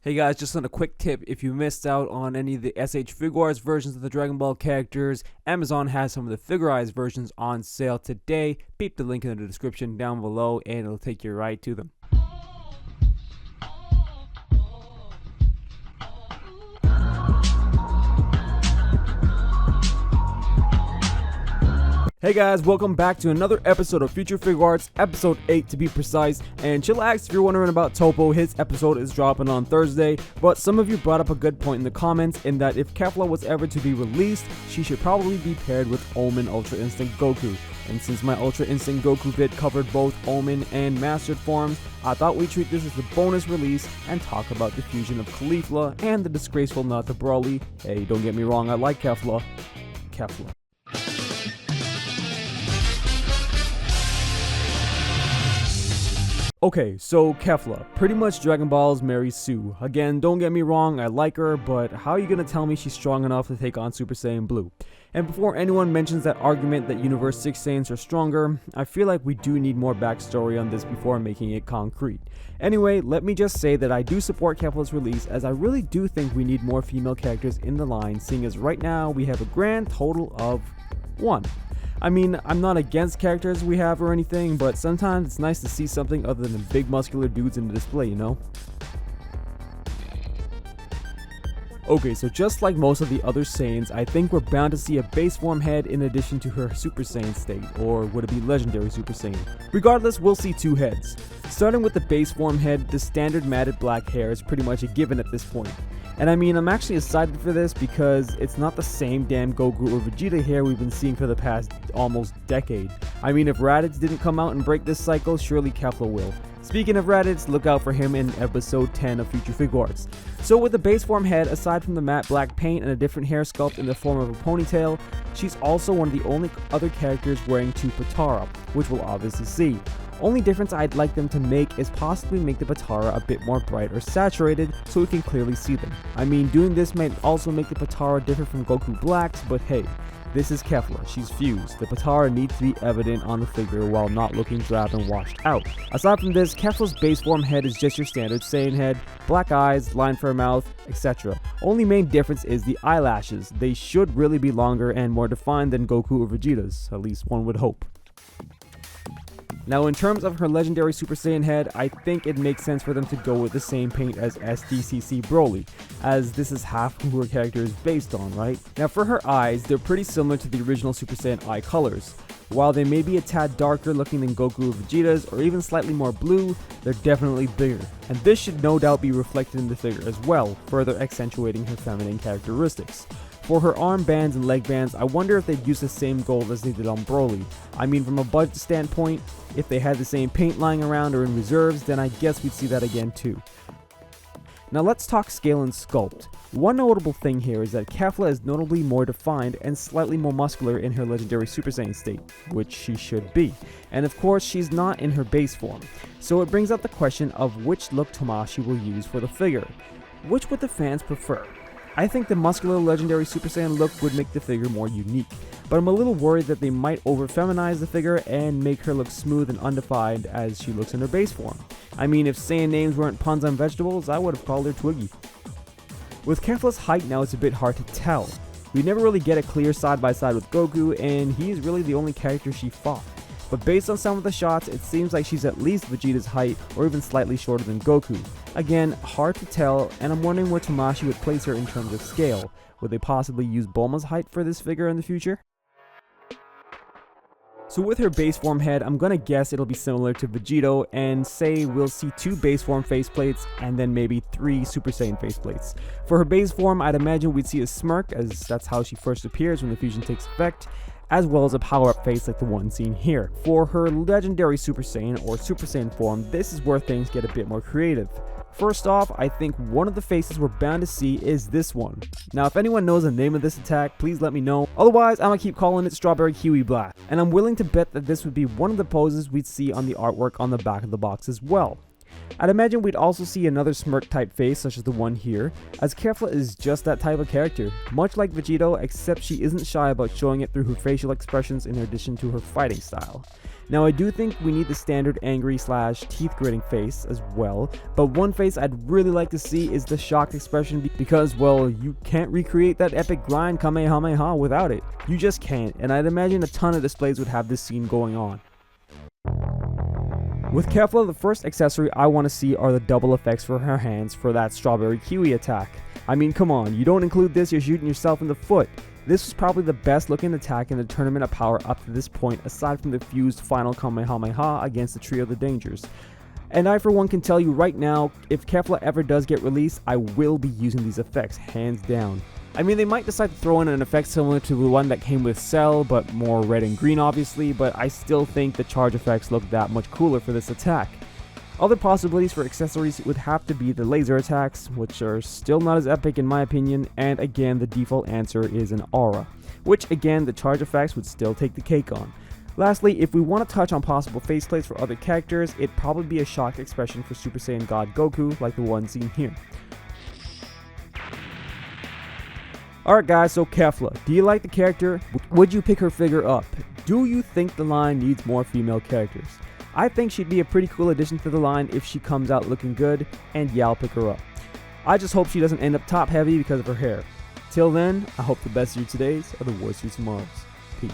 Hey guys, just on a quick tip, if you missed out on any of the SH Figuarts versions of the Dragon Ball characters, Amazon has some of the Figurized versions on sale today. Peep the link in the description down below and it'll take you right to them. Hey guys, welcome back to another episode of Future Figuarts, episode 8 to be precise. And chillax, if you're wondering about Topo, his episode is dropping on Thursday. But some of you brought up a good point in the comments in that if KEFLA was ever to be released, she should probably be paired with Omen Ultra Instinct Goku. And since my Ultra Instinct Goku vid covered both Omen and Mastered forms, I thought we'd treat this as a bonus release and talk about the fusion of KEFLA and the disgraceful Not the Broly. Hey, don't get me wrong, I like KEFLA. KEFLA. Okay, so KEFLA, pretty much Dragon Ball's Mary Sue. Again, don't get me wrong, I like her, but how are you gonna tell me she's strong enough to take on Super Saiyan Blue? And before anyone mentions that argument that Universe 6 Saiyans are stronger, I feel like we do need more backstory on this before making it concrete. Anyway, let me just say that I do support KEFLA's release, as I really do think we need more female characters in the line, seeing as right now we have a grand total of 1. I mean, I'm not against characters we have or anything, but sometimes it's nice to see something other than big muscular dudes in the display, you know? Okay, so just like most of the other Saiyans, I think we're bound to see a base form head in addition to her Super Saiyan state, or would it be Legendary Super Saiyan? Regardless, we'll see 2 heads. Starting with the base form head, the standard matted black hair is pretty much a given at this point. And I mean, I'm actually excited for this because it's not the same damn Goku or Vegeta hair we've been seeing for the past almost decade. I mean, if Raditz didn't come out and break this cycle, surely KEFLA will. Speaking of Raditz, look out for him in episode 10 of Future Figuarts. So with the base form head, aside from the matte black paint and a different hair sculpt in the form of a ponytail, she's also one of the only other characters wearing 2 Potara, which we'll obviously see. Only difference I'd like them to make is possibly make the Potara a bit more bright or saturated so we can clearly see them. I mean, doing this might also make the Potara differ from Goku Blacks, but hey, this is KEFLA, she's fused. The Potara needs to be evident on the figure while not looking drab and washed out. Aside from this, KEFLA's base form head is just your standard Saiyan head, black eyes, line for a mouth, etc. Only main difference is the eyelashes. They should really be longer and more defined than Goku or Vegeta's, at least one would hope. Now, in terms of her legendary Super Saiyan head, I think it makes sense for them to go with the same paint as SDCC Broly, as this is half who her character is based on, right? Now, for her eyes, they're pretty similar to the original Super Saiyan eye colors. While they may be a tad darker looking than Goku or Vegeta's, or even slightly more blue, they're definitely bigger. And this should no doubt be reflected in the figure as well, further accentuating her feminine characteristics. For her armbands and leg bands, I wonder if they'd use the same gold as they did on Broly. I mean, from a budget standpoint, if they had the same paint lying around or in reserves, then I guess we'd see that again too. Now let's talk scale and sculpt. One notable thing here is that KEFLA is notably more defined and slightly more muscular in her legendary Super Saiyan state, which she should be. And of course, she's not in her base form. So it brings up the question of which look Tamashii will use for the figure. Which would the fans prefer? I think the muscular legendary Super Saiyan look would make the figure more unique, but I'm a little worried that they might over-feminize the figure and make her look smooth and undefined as she looks in her base form. I mean, if Saiyan names weren't puns on vegetables, I would have called her Twiggy. With KEFLA's height now, it's a bit hard to tell. We never really get a clear side-by-side with Goku, and he is really the only character she fought. But based on some of the shots, it seems like she's at least Vegeta's height or even slightly shorter than Goku. Again, hard to tell, and I'm wondering where Tamashii would place her in terms of scale. Would they possibly use Bulma's height for this figure in the future? So with her base form head, I'm gonna guess it'll be similar to Vegito and say we'll see 2 base form faceplates and then maybe 3 Super Saiyan faceplates. For her base form, I'd imagine we'd see a smirk, as that's how she first appears when the fusion takes effect, as well as a power-up face like the one seen here. For her legendary Super Saiyan or Super Saiyan form, this is where things get a bit more creative. First off, I think one of the faces we're bound to see is this one. Now, if anyone knows the name of this attack, please let me know. Otherwise, I'm gonna keep calling it Strawberry Kiwi Blast. And I'm willing to bet that this would be one of the poses we'd see on the artwork on the back of the box as well. I'd imagine we'd also see another smirk type face such as the one here, as Kefla is just that type of character, much like Vegito, except she isn't shy about showing it through her facial expressions in addition to her fighting style. Now I do think we need the standard angry / teeth gritting face as well, but one face I'd really like to see is the shocked expression because, well, you can't recreate that epic grind Kamehameha without it. You just can't, and I'd imagine a ton of displays would have this scene going on. With Kefla, the first accessory I want to see are the double effects for her hands for that strawberry kiwi attack. I mean, come on, you don't include this, you're shooting yourself in the foot. This was probably the best looking attack in the Tournament of Power up to this point, aside from the fused final Kamehameha against the Trio of the Dangers. And I for one can tell you right now, if Kefla ever does get released, I will be using these effects, hands down. I mean, they might decide to throw in an effect similar to the one that came with Cell, but more red and green obviously, but I still think the charge effects look that much cooler for this attack. Other possibilities for accessories would have to be the laser attacks, which are still not as epic in my opinion, and again the default answer is an aura, which again the charge effects would still take the cake on. Lastly, if we want to touch on possible faceplates for other characters, it'd probably be a shock expression for Super Saiyan God Goku like the one seen here. Alright guys, so Kefla, do you like the character? Would you pick her figure up? Do you think the line needs more female characters? I think she'd be a pretty cool addition to the line if she comes out looking good, and yeah, I'll pick her up. I just hope she doesn't end up top heavy because of her hair. Till then, I hope the best of your todays are the worst of your tomorrows. Peace.